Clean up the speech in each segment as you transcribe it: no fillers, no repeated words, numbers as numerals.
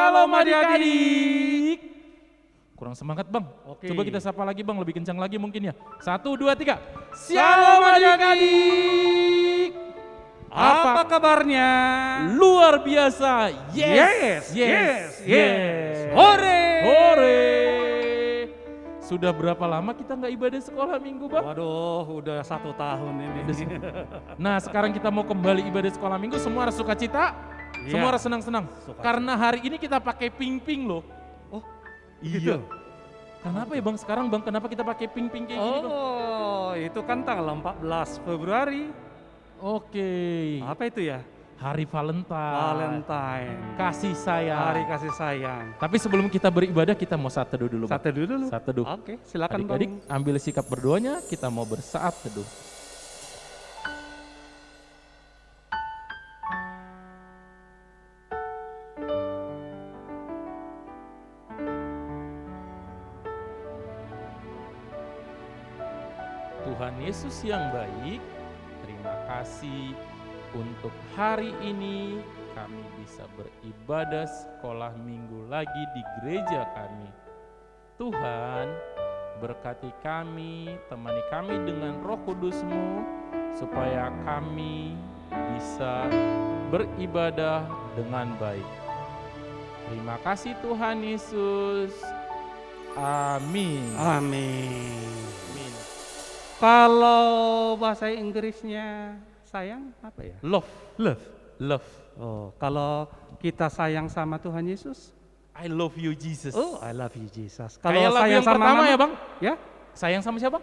Shalom adik-adik. Kurang semangat bang. Oke. Coba kita sapa lagi bang, lebih kencang lagi mungkin ya. 1, 2, 3. Shalom adik-adik. Apa kabarnya? Luar biasa. Yes. Hore. Hore. Sudah berapa lama kita nggak ibadah sekolah minggu bang? Waduh, udah 1 tahun ini. Nah sekarang kita mau kembali ibadah sekolah minggu, semua harus sukacita, Iya. semua harus senang-senang. Sukacita. Karena hari ini kita pakai ping-ping loh. Oh, Iya. Kenapa ya bang sekarang bang, kenapa kita pakai ping-ping kayak gini bang? Oh, itu kan tanggal 14 Februari. Oke. Apa itu ya? Hari Valentine. Valentine. Kasih sayang. Hari kasih sayang. Tapi sebelum kita beribadah kita mau saat teduh dulu bang. Saat teduh dulu. Saat teduh. Oke, silakan Adik-adik Bang. ambil sikap berdoanya, kita mau bersaat teduh. Tuhan Yesus yang baik, terima kasih untuk hari ini kami bisa beribadah sekolah minggu lagi di gereja kami. Tuhan, berkati kami, temani kami dengan Roh Kudus-Mu, supaya kami bisa beribadah dengan baik. Terima kasih Tuhan Yesus. Amin. Amin. Amin. Kalau bahasa Inggrisnya sayang apa ya? Love, Love. love. Oh, kalau kita sayang sama Tuhan Yesus? I love you Jesus. Oh, I love you Jesus. Kayak lagu yang pertama ya bang? Ya, Sayang sama siapa?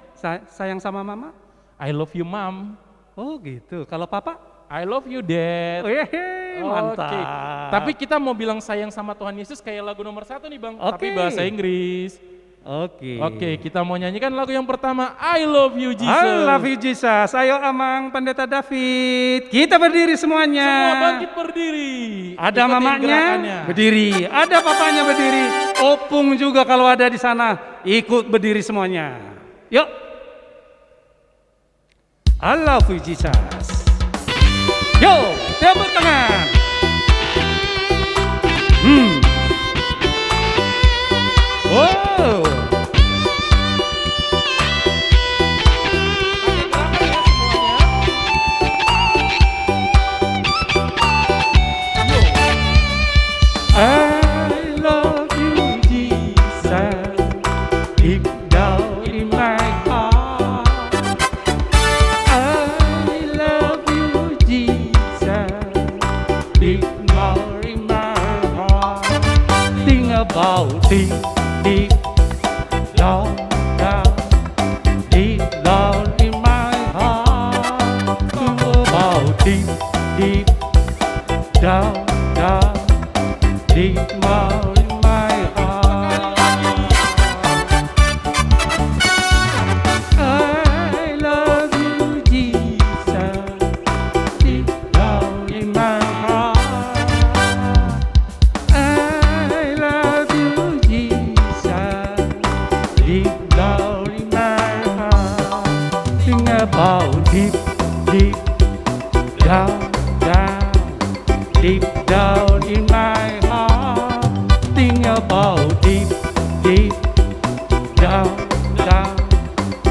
sayang sama mama? I love you mom. Oh gitu. Kalau papa? I love you dad. Oh, mantap. Oke. Tapi kita mau bilang sayang sama Tuhan Yesus kayak lagu nomor 1 nih bang. Tapi Oke. bahasa Inggris. Oke. Oke, kita mau nyanyikan lagu yang pertama, I love you Jesus. I love you Jesus. Ayo Amang, Pendeta David. Kita berdiri semuanya. Semua bangkit berdiri. Ada Ikutin mamanya gerakannya. berdiri, ada papanya berdiri. Opung juga kalau ada di sana ikut berdiri semuanya. Yuk. I love you Jesus. Yo, tepuk tangan. Wow. I love you, Jesus, deep down in my heart. I love you, Jesus, deep down in my heart. Think about it, deep down, deep down in my heart. Think about it, deep down, deep down in my heart. I love you, Jesus, deep down in my heart. I love you, Jesus, deep down in my heart. Think about deep down, deep down in my heart. Think about deep down,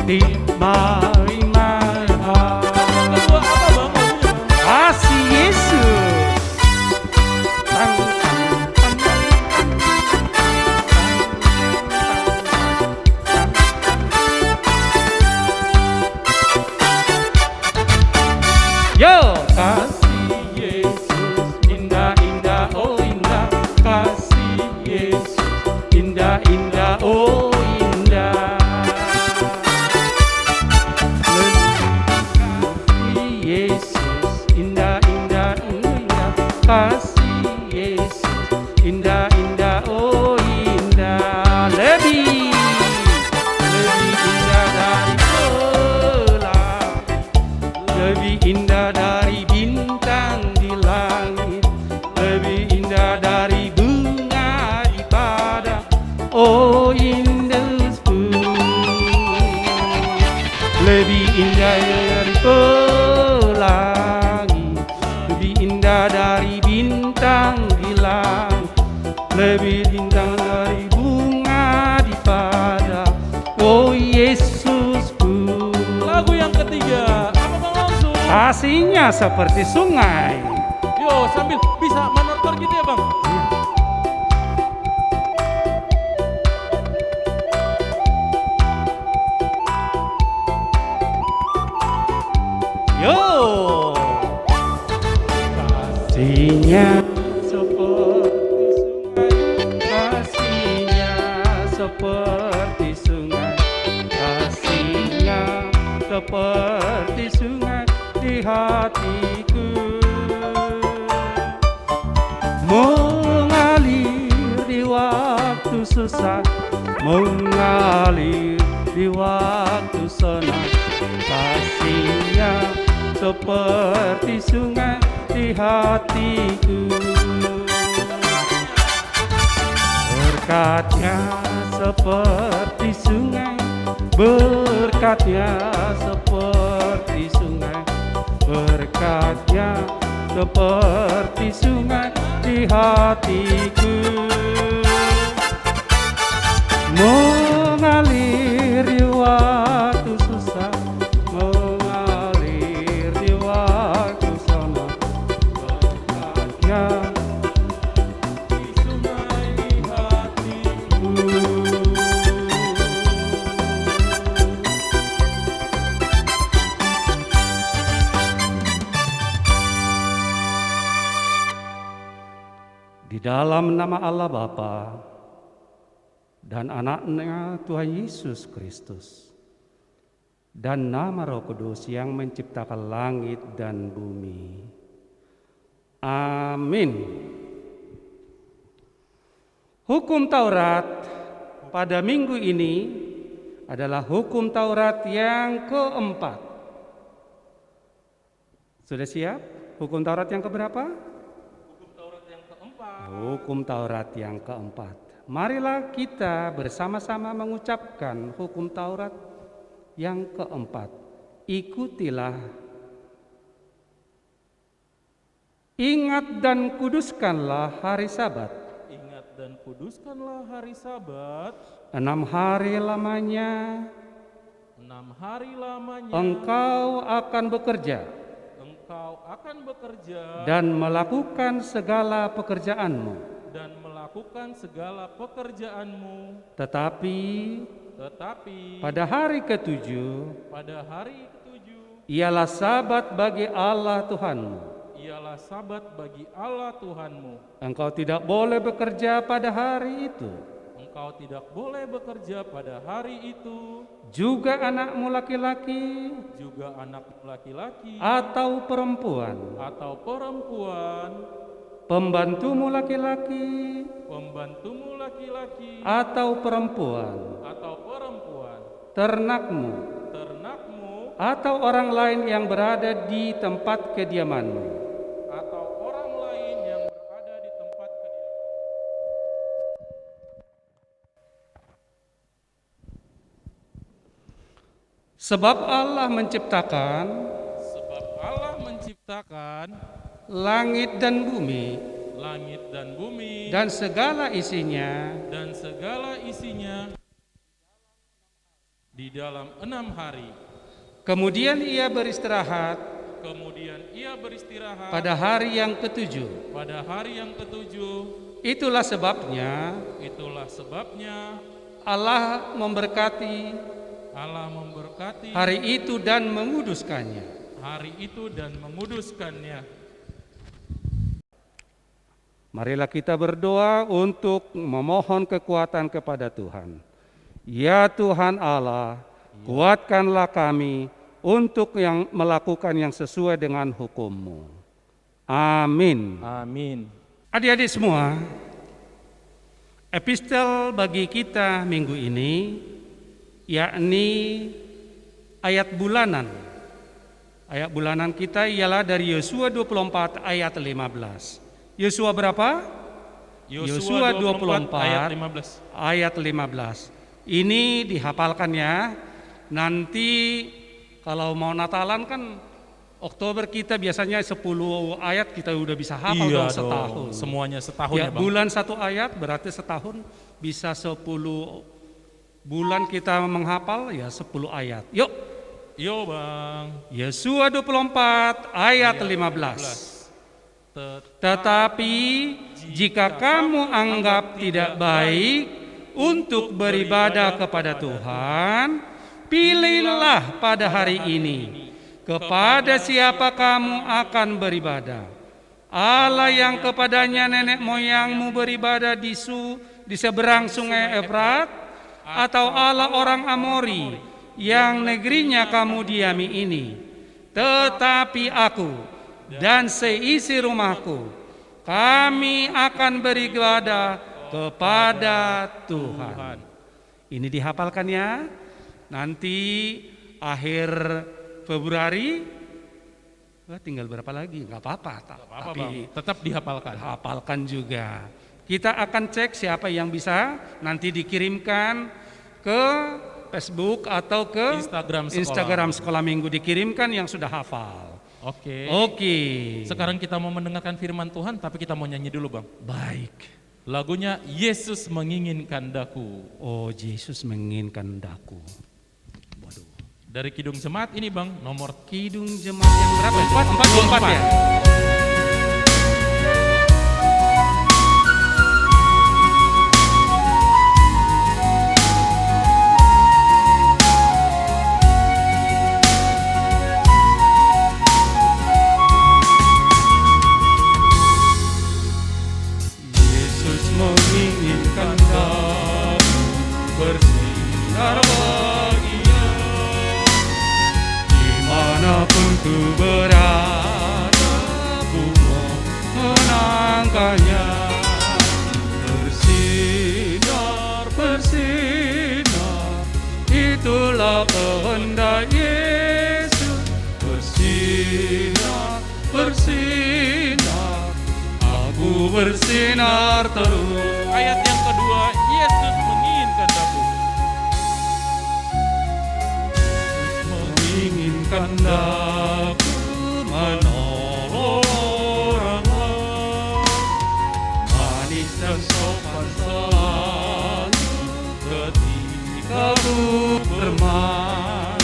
deep down in my heart. Kedua apa bang lagunya? Kasih Yesus. Yo, kasih Yesus indah-indah, oh indah. Kasih Yesus indah-indah, oh indah. Kasih Yesus indah-indah, indah. Kasih Yesus indah-indah, oh indah. Lebih indah dari bulan, lebih indah dari bintang di langit, lebih indah dari bunga di padang. Oh indah lebih indah dari pelangi, lebih indah dari bintang di langit, lebih indah dari bunga di padang. Oh Yesusku, Lagu yang ketiga, apa bang langsung? kasihnya seperti sungai. Yo, sambil bisa menortor gitu ya bang? Yo, kasihnya seperti sungai, kasihnya seperti sungai, kasihnya seperti sungai di hatiku, mengalir di waktu susah, mengalir di waktu senang. Kasihnya seperti sungai di hatiku, berkatnya seperti sungai, berkatnya seperti sungai, berkatnya seperti sungai di hatiku, mengalir di waktu susah, mengalir di waktu senang. Berkatnya di sungai di hatiku. Di dalam nama Allah Bapa dan anaknya Tuhan Yesus Kristus dan nama Roh Kudus yang menciptakan langit dan bumi. Amin. Hukum Taurat pada minggu ini adalah hukum Taurat yang keempat. Sudah siap? Hukum Taurat yang keberapa? Hukum Taurat yang keempat. Hukum Taurat yang keempat. Marilah kita bersama-sama mengucapkan hukum Taurat yang keempat. Ikutilah, ingat dan kuduskanlah hari Sabat. Ingat dan kuduskanlah hari Sabat. 6 hari lamanya 6 hari lamanya engkau akan bekerja engkau akan bekerja dan melakukan segala pekerjaanmu. Tetapi pada hari ketujuh ialah Sabat bagi Allah Tuhanmu. Engkau tidak boleh bekerja pada hari itu. Juga anakmu laki-laki atau perempuan, pembantumu laki-laki atau perempuan, ternakmu atau orang lain yang berada di tempat kediamanmu. Sebab Allah menciptakan langit dan bumi dan segala isinya di dalam 6 hari. Kemudian ia beristirahat pada hari yang ketujuh. Itulah sebabnya Allah memberkati hari itu dan menguduskannya. Marilah kita berdoa untuk memohon kekuatan kepada Tuhan. Ya Tuhan Allah, kuatkanlah kami untuk yang melakukan yang sesuai dengan hukum-Mu. Amin. Amin. Adik-adik semua, epistel bagi kita minggu ini yakni ayat bulanan. Ayat bulanan kita ialah dari Yosua 24 ayat 15. Yosua berapa? Yosua 24 ayat 15. Ini dihafalkan ya. Nanti kalau mau Natalan kan Oktober kita biasanya 10 ayat kita udah bisa hafal Iya dalam setahun. dong, semuanya setahun Ya, ya Bang. bulan 1 ayat berarti setahun bisa 10 bulan kita menghafal ya 10 ayat. Yuk, Yo Bang. Yesua 24 ayat 15. Tetapi jika kamu anggap tidak baik untuk beribadah kepada Tuhan, pilihlah pada hari ini kepada siapa kamu akan beribadah. Allah yang kepadanya nenek moyangmu beribadah di seberang sungai Efrat, atau Allah orang Amori yang negerinya kamu diami ini. Tetapi aku dan seisi rumahku, kami akan beribadah kepada Tuhan. Ini dihafalkan ya. Nanti akhir Februari, tinggal berapa lagi? Nggak apa-apa, tapi Tetap dihafalkan. hafalkan juga. Kita akan cek siapa yang bisa nanti dikirimkan ke Facebook atau ke Instagram sekolah minggu, dikirimkan yang sudah hafal. Oke. Oke. Sekarang kita mau mendengarkan firman Tuhan, tapi kita mau nyanyi dulu Bang. Baik. Lagunya Yesus menginginkan daku. Oh, Yesus menginginkan daku. Waduh. Dari Kidung Jemaat ini Bang, nomor Kidung Jemaat yang berapa? 44 ya? Yesus menginginkan daku bersinar baginya, dimanapun ku berada, ku menangkannya. Bersinar, bersinar, itulah kehendak Yesus. Bersinar, bersinar, aku bersinar terus. ayat yang kedua, Yesus menginginkan daku. Menginginkan daku menolong orang lain, manis dan sopan selalu ketika ku bermain.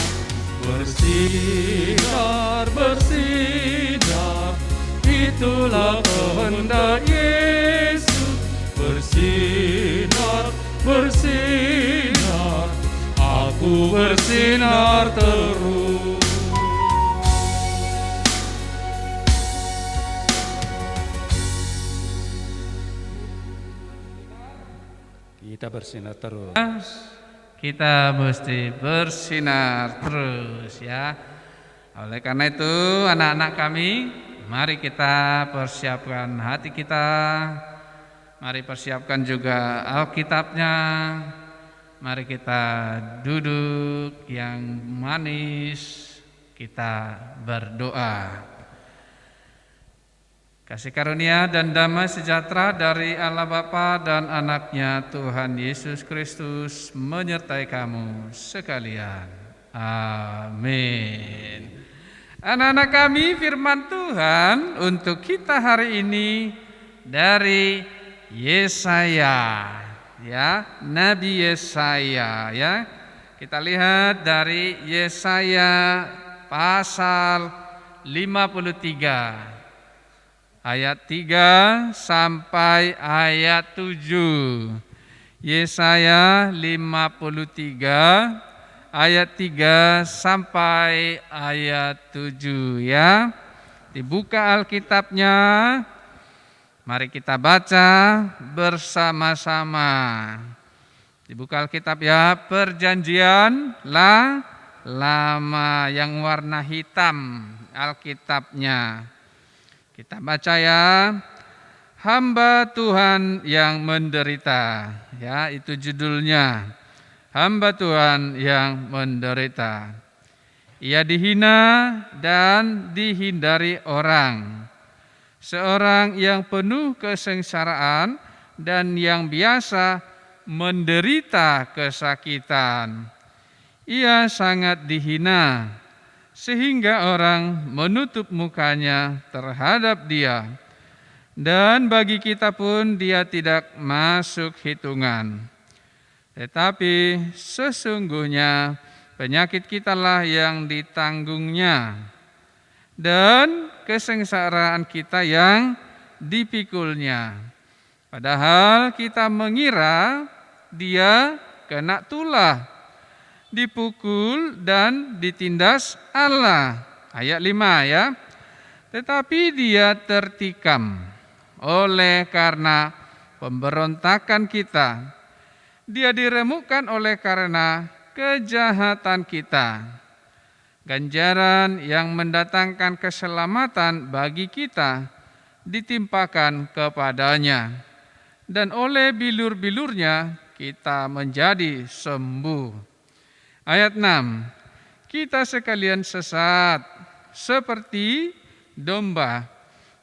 Bersinar, bersinar, itulah kehendak Yesus. Bersinar, bersinar, aku bersinar terus. Kita bersinar terus. Kita mesti bersinar terus ya. Oleh karena itu anak-anak kami, mari kita persiapkan hati kita. Mari persiapkan juga Alkitabnya. Mari kita duduk yang manis. Kita berdoa. Kasih karunia dan damai sejahtera dari Allah Bapa dan Anaknya Tuhan Yesus Kristus menyertai kamu sekalian. Amin. Anak-anak kami, firman Tuhan untuk kita hari ini dari Yesaya, ya, Nabi Yesaya, ya. Kita lihat dari Yesaya pasal 53. Ayat 3 sampai ayat 7. Yesaya 53 ayat 3 sampai ayat 7 ya. Dibuka Alkitabnya. Mari kita baca bersama-sama. Dibuka Alkitab ya, Perjanjian Lama yang warna hitam Alkitabnya. Kita baca ya, hamba Tuhan yang menderita, ya itu judulnya, hamba Tuhan yang menderita. Ia dihina dan dihindari orang, seorang yang penuh kesengsaraan dan yang biasa menderita kesakitan. Ia sangat dihina, sehingga orang menutup mukanya terhadap dia. Dan bagi kita pun dia tidak masuk hitungan. Tetapi sesungguhnya penyakit kitalah yang ditanggungnya, dan kesengsaraan kita yang dipikulnya. Padahal kita mengira dia kena tulah, dipukul dan ditindas Allah. Ayat 5 ya. Tetapi dia tertikam oleh karena pemberontakan kita. Dia diremukkan oleh karena kejahatan kita. Ganjaran yang mendatangkan keselamatan bagi kita ditimpakan kepadanya, dan oleh bilur-bilurnya kita menjadi sembuh. Ayat 6, kita sekalian sesat seperti domba,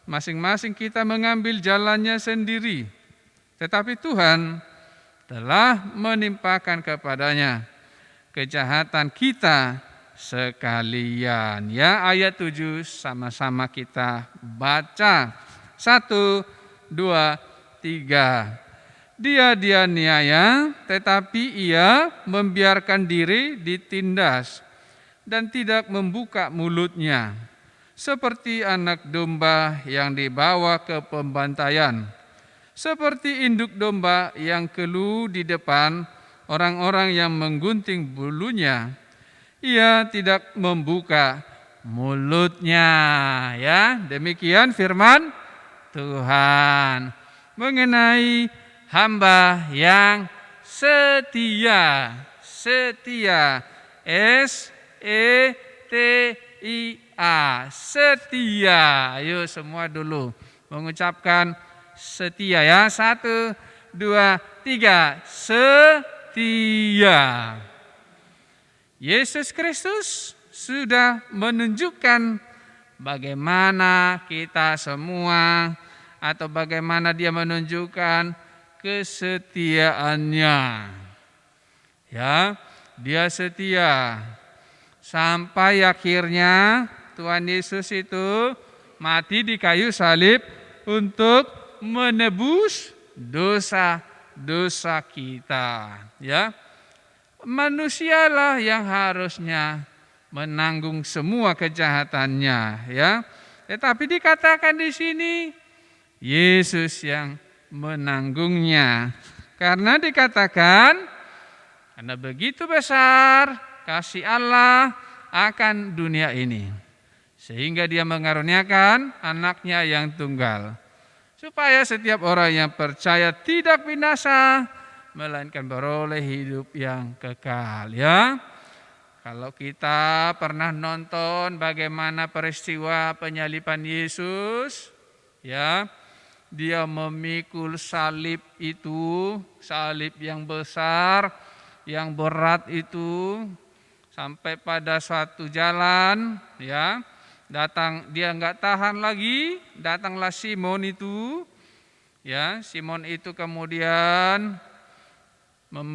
masing-masing kita mengambil jalannya sendiri, tetapi Tuhan telah menimpakan kepadanya kejahatan kita sekalian. Ya, ayat 7 sama-sama kita baca. 1, 2, 3. Dia dianiaya, tetapi ia membiarkan diri ditindas dan tidak membuka mulutnya, seperti anak domba yang dibawa ke pembantaian, seperti induk domba yang keluh di depan orang-orang yang menggunting bulunya. Ia tidak membuka mulutnya. Ya, demikian firman Tuhan mengenai hamba yang setia. Setia, S-E-T-I-A, setia. Ayo semua dulu mengucapkan setia ya. 1, 2, 3, setia. Yesus Kristus sudah menunjukkan bagaimana kita semua, atau bagaimana dia menunjukkan kesetiaannya. Ya, dia setia sampai akhirnya Tuhan Yesus itu mati di kayu salib untuk menebus dosa-dosa kita. Ya, manusialah yang harusnya menanggung semua kejahatannya, ya. Tetapi dikatakan di sini Yesus yang menanggungnya, karena dikatakan karena begitu besar kasih Allah akan dunia ini, sehingga dia mengaruniakan anaknya yang tunggal, supaya setiap orang yang percaya tidak binasa, melainkan beroleh hidup yang kekal. Ya, kalau kita pernah nonton bagaimana peristiwa penyaliban Yesus, ya, dia memikul salib itu, salib yang besar, yang berat itu, sampai pada suatu jalan, ya, dia nggak tahan lagi, datanglah Simon itu, ya, Simon itu kemudian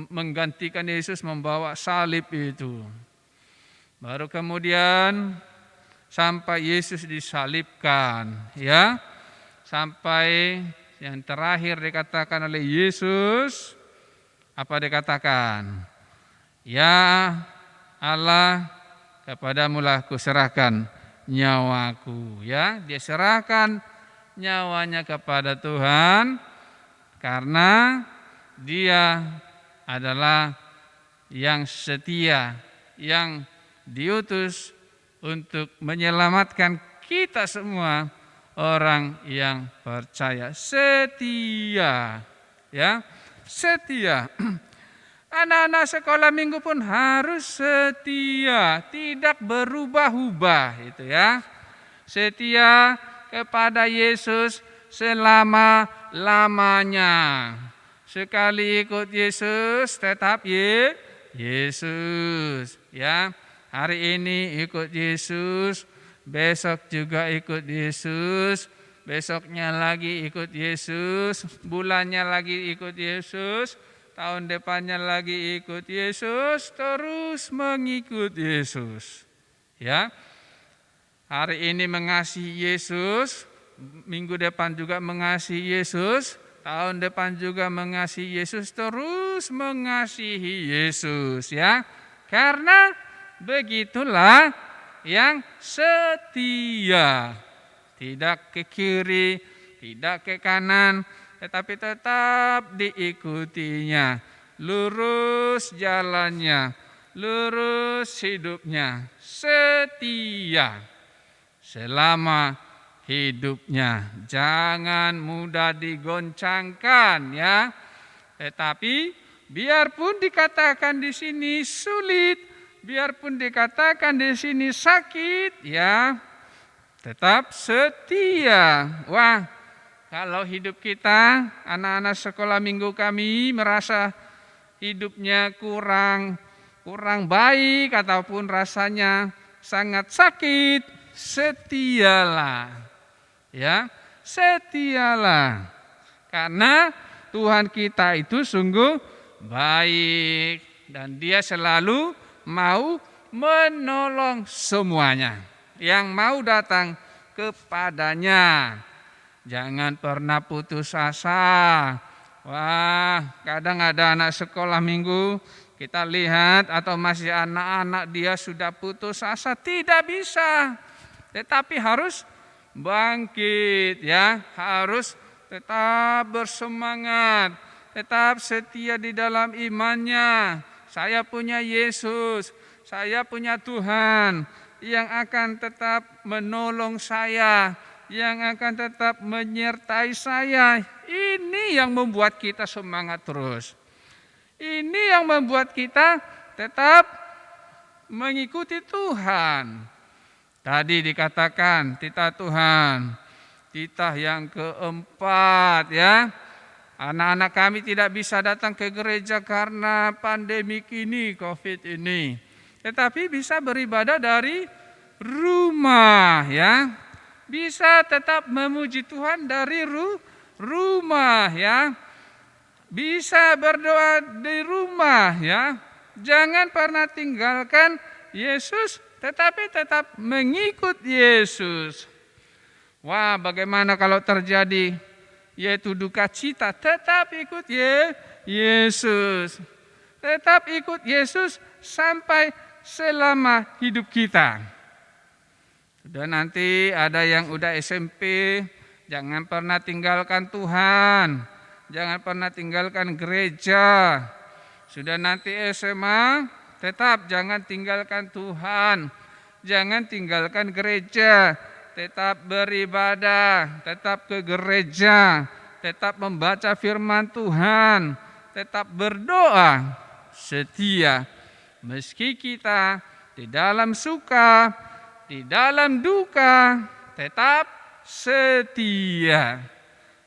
menggantikan Yesus membawa salib itu. Baru kemudian sampai Yesus disalibkan, ya. Sampai yang terakhir dikatakan oleh Yesus, apa dikatakan? Ya Allah, kepadamulah kuserahkan nyawaku. Ya, dia serahkan nyawanya kepada Tuhan karena dia adalah yang setia, yang diutus untuk menyelamatkan kita semua orang yang percaya. Setia, ya, setia. Anak-anak sekolah minggu pun harus setia, tidak berubah-ubah, itu ya. Setia kepada Yesus selama-lamanya. Sekali ikut Yesus, tetap Yesus, ya. Hari ini ikut Yesus, besok juga ikut Yesus, besoknya lagi ikut Yesus, bulannya lagi ikut Yesus, tahun depannya lagi ikut Yesus, terus mengikut Yesus. Ya. Hari ini mengasihi Yesus, minggu depan juga mengasihi Yesus, tahun depan juga mengasihi Yesus, terus mengasihi Yesus ya. Karena begitulah yang setia. Tidak ke kiri, tidak ke kanan, tetapi tetap diikutinya. Lurus jalannya, lurus hidupnya, setia selama hidupnya. Jangan mudah digoncangkan ya. Tetapi biarpun dikatakan di sini sulit, biarpun dikatakan di sini sakit ya, tetap setia. Wah, kalau hidup kita, anak-anak sekolah minggu kami merasa hidupnya kurang baik ataupun rasanya sangat sakit, setialah. Ya, setialah. Karena Tuhan kita itu sungguh baik dan Dia selalu mau menolong semuanya yang mau datang kepadanya. Jangan pernah putus asa. Wah, kadang ada anak sekolah minggu kita lihat atau masih anak-anak dia sudah putus asa, tidak bisa. Tetapi harus bangkit ya, harus tetap bersemangat, tetap setia di dalam imannya. Saya punya Yesus, saya punya Tuhan yang akan tetap menolong saya, yang akan tetap menyertai saya. Ini yang membuat kita semangat terus. Ini yang membuat kita tetap mengikuti Tuhan. Tadi dikatakan titah Tuhan, titah yang keempat ya. Anak-anak kami tidak bisa datang ke gereja karena pandemi ini, COVID ini. Tetapi bisa beribadah dari rumah ya. Bisa tetap memuji Tuhan dari rumah ya. Bisa berdoa di rumah ya. Jangan pernah tinggalkan Yesus, tetapi tetap mengikut Yesus. Wah, bagaimana kalau terjadi yaitu duka cita, tetap ikut Yesus. Tetap ikut Yesus sampai selama hidup kita. Sudah nanti ada yang udah SMP, jangan pernah tinggalkan Tuhan. Jangan pernah tinggalkan gereja. Sudah nanti SMA, tetap jangan tinggalkan Tuhan. Jangan tinggalkan gereja. Tetap beribadah, tetap ke gereja, tetap membaca firman Tuhan, tetap berdoa, setia. Meski kita di dalam suka, di dalam duka, tetap setia.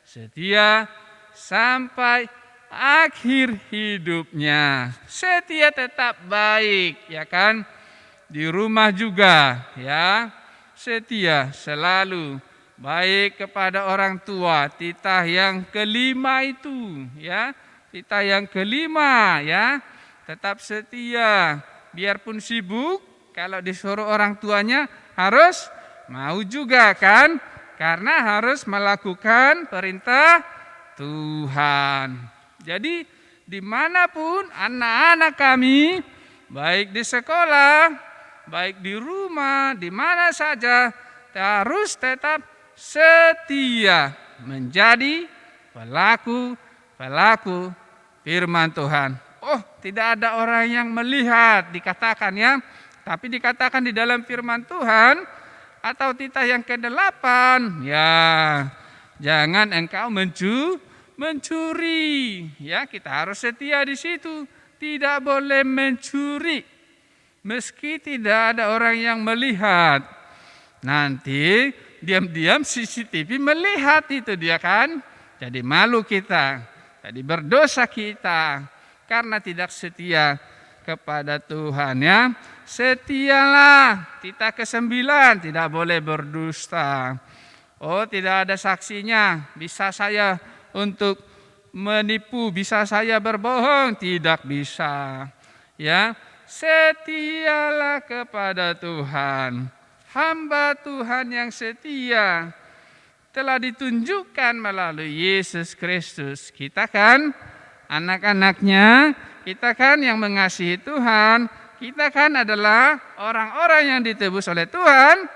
Setia sampai akhir hidupnya. Setia tetap baik, ya kan? Di rumah juga, ya. Setia selalu baik kepada orang tua. Titah yang kelima itu, ya. Titah yang kelima, ya. Tetap setia, biarpun sibuk, kalau disuruh orang tuanya harus mau juga kan? Karena harus melakukan perintah Tuhan. Jadi dimanapun anak-anak kami, baik di sekolah, baik di rumah, di mana saja, harus tetap setia menjadi pelaku firman Tuhan. Oh, tidak ada orang yang melihat, dikatakan ya. Tapi dikatakan di dalam firman Tuhan, atau titah yang ke-8, ya jangan engkau mencuri. Ya, kita harus setia di situ. Tidak boleh mencuri. Meski tidak ada orang yang melihat, nanti diam-diam CCTV melihat itu dia kan. Jadi malu kita, jadi berdosa kita karena tidak setia kepada Tuhan ya. Setialah, titah ke-9, tidak boleh berdusta. Oh, tidak ada saksinya, bisa saya untuk menipu, bisa saya berbohong, tidak bisa. Ya. Setialah kepada Tuhan. Hamba Tuhan yang setia telah ditunjukkan melalui Yesus Kristus. Kita kan anak-anaknya, kita kan yang mengasihi Tuhan, kita kan adalah orang-orang yang ditebus oleh Tuhan.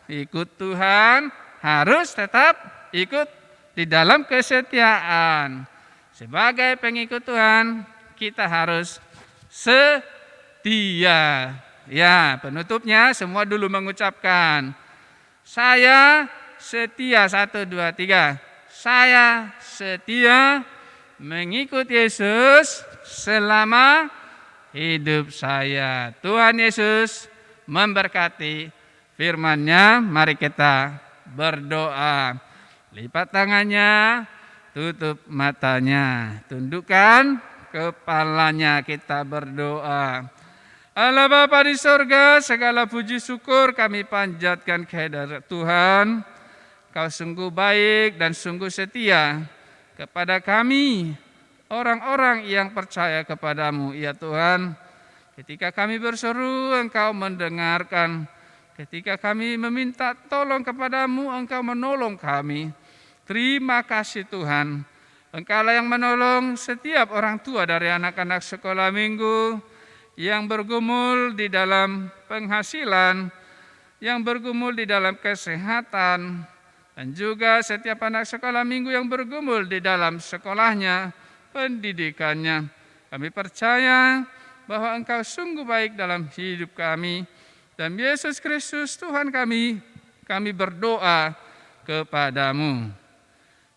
Ikut Tuhan harus tetap ikut di dalam kesetiaan. Sebagai pengikut Tuhan, kita harus setia. Ya, penutupnya semua dulu mengucapkan, saya setia, 1, 2, 3. Saya setia mengikut Yesus selama hidup saya. Tuhan Yesus memberkati firman-Nya. Mari kita berdoa. Lipat tangannya, tutup matanya, tundukkan kepalanya, kita berdoa. Allah Bapa di sorga, segala puji syukur kami panjatkan kehadirat Tuhan. Kau sungguh baik dan sungguh setia kepada kami, orang-orang yang percaya kepadamu, ya Tuhan. Ketika kami berseru, Engkau mendengarkan. Ketika kami meminta tolong kepadamu, Engkau menolong kami. Terima kasih Tuhan. Engkaulah yang menolong setiap orang tua dari anak-anak sekolah minggu yang bergumul di dalam penghasilan, yang bergumul di dalam kesehatan, dan juga setiap anak sekolah minggu yang bergumul di dalam sekolahnya, pendidikannya. Kami percaya bahwa Engkau sungguh baik dalam hidup kami. Dan Yesus Kristus Tuhan kami berdoa kepadamu.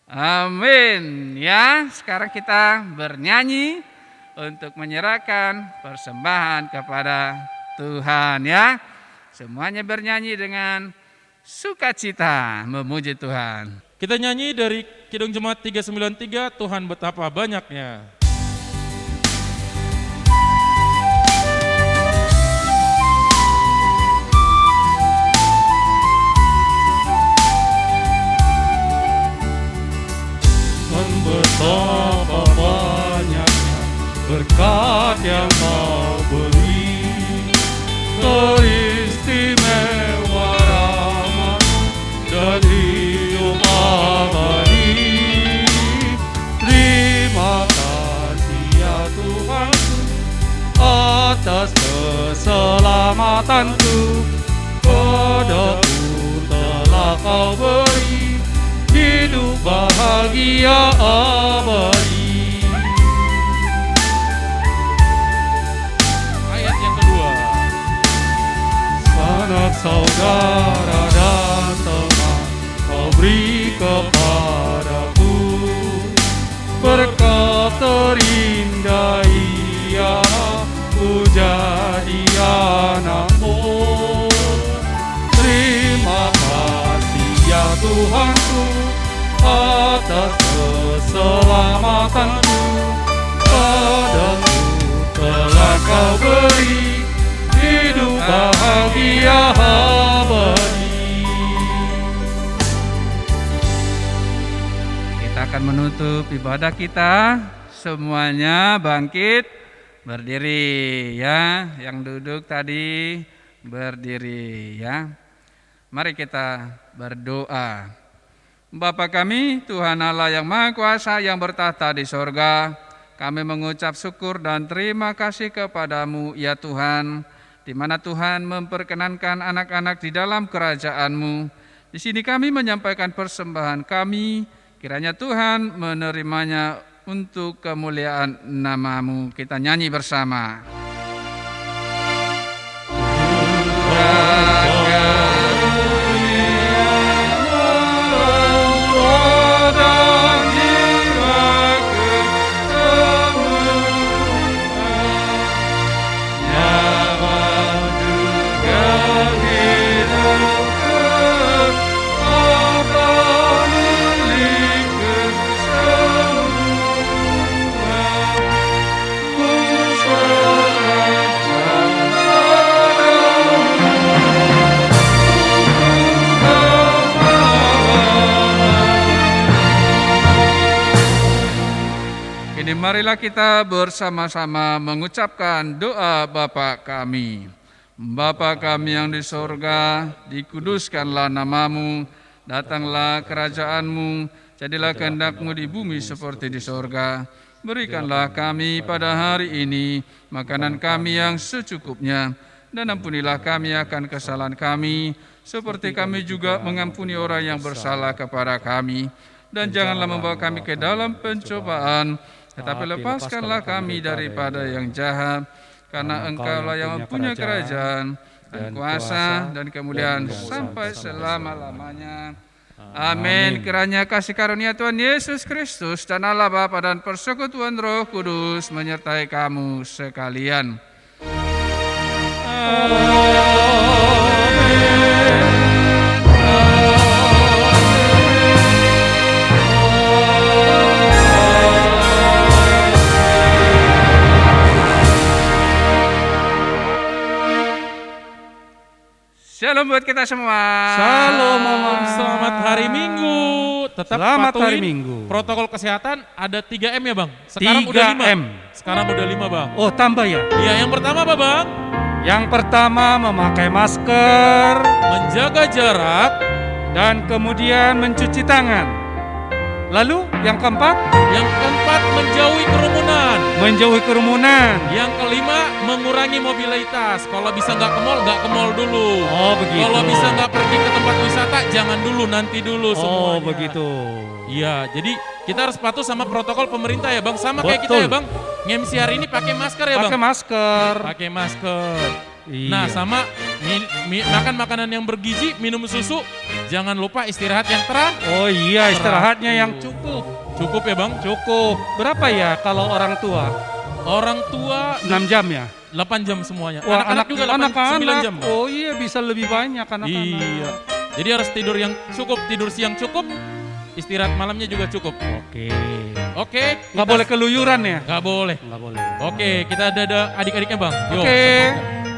Amin. Ya, sekarang kita bernyanyi untuk menyerahkan persembahan kepada Tuhan, ya. Semuanya bernyanyi dengan sukacita memuji Tuhan. Kita nyanyi dari Kidung Jemaat 393, Tuhan betapa banyaknya. Betapa banyaknya berkat yang Kau beri, teristimewa rahmat dan hidup abadi. Terima kasih ya Tuhanku atas keselamatanku, padaku telah Kau beri hidup bahagia abadi. Ayat yang kedua. Sanak saudara dan teman Kau beri kepadaku, berkat terindah ialah ku jadi anak-Mu. Terima kasih ya Tuhanku atas keselamatanku, padaku telah Kau beri hidup bahagia abadi. Kita akan menutup ibadah kita. Semuanya bangkit berdiri, ya. Yang duduk tadi berdiri, ya. Mari kita berdoa. Bapa kami, Tuhan Allah yang Maha Kuasa yang bertahta di sorga, kami mengucap syukur dan terima kasih kepadamu ya Tuhan, di mana Tuhan memperkenankan anak-anak di dalam kerajaan-Mu. Di sini kami menyampaikan persembahan kami, kiranya Tuhan menerimanya untuk kemuliaan nama-Mu. Kita nyanyi bersama. Ku Marilah kita bersama-sama mengucapkan doa Bapa kami. Bapa kami yang di sorga, dikuduskanlah namamu, datanglah kerajaanmu, jadilah kehendak-Mu di bumi seperti di sorga. Berikanlah kami pada hari ini makanan kami yang secukupnya, dan ampunilah kami akan kesalahan kami, seperti kami juga mengampuni orang yang bersalah kepada kami. Dan janganlah membawa kami ke dalam pencobaan, tetapi lepaskanlah kami daripada yang jahat, karena Engkaulah yang mempunyai kerajaan dan kuasa dan kemuliaan sampai selama-lamanya. Amin. Kiranya kasih karunia Tuhan Yesus Kristus dan Allah Bapa dan persekutuan Roh Kudus menyertai kamu sekalian. Shalom buat kita semua. Shalom. Selamat hari Minggu. Tetap Selamat patuhin hari Minggu. protokol kesehatan ada 3M ya Bang? Sekarang udah 3M. Sekarang udah 5 Bang. Oh, tambah ya? Iya, yang pertama apa Bang? Yang pertama memakai masker Menjaga jarak. dan kemudian mencuci tangan. Lalu yang keempat, Yang keempat menjauhi kerumunan. menjauhi kerumunan. Yang kelima mengurangi mobilitas. Kalau bisa nggak ke mall dulu. Oh, begitu. Kalau bisa nggak pergi ke tempat wisata, jangan dulu, nanti dulu semuanya. Oh, begitu. Iya, jadi kita harus patuh sama protokol pemerintah ya Bang. Sama kayak kita Betul. ya Bang. Nge-MC hari ini pakai masker ya Pakai Bang. masker. Pakai masker. Iya. Nah, sama makan makanan yang bergizi, minum susu, jangan lupa istirahat yang Oh iya, istirahatnya yang cukup. Cukup ya Bang? cukup. Berapa ya kalau orang tua? Orang tua 6 jam ya? 8 jam semuanya. Wah, Anak-anak juga 9 jam. Bang. Oh iya, bisa lebih banyak anak-anak. Iya. Jadi harus tidur yang cukup, tidur siang cukup, istirahat malamnya juga cukup. Oke. Oke. Nggak boleh keluyuran ya? Nggak boleh. Nggak boleh. Oke, kita dada adik-adiknya Bang. Yuk. Oke.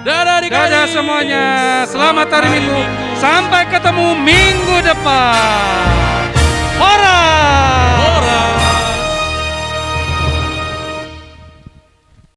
Dadah adik-adik. Dadah semuanya. Selamat hari Minggu. Sampai ketemu minggu depan.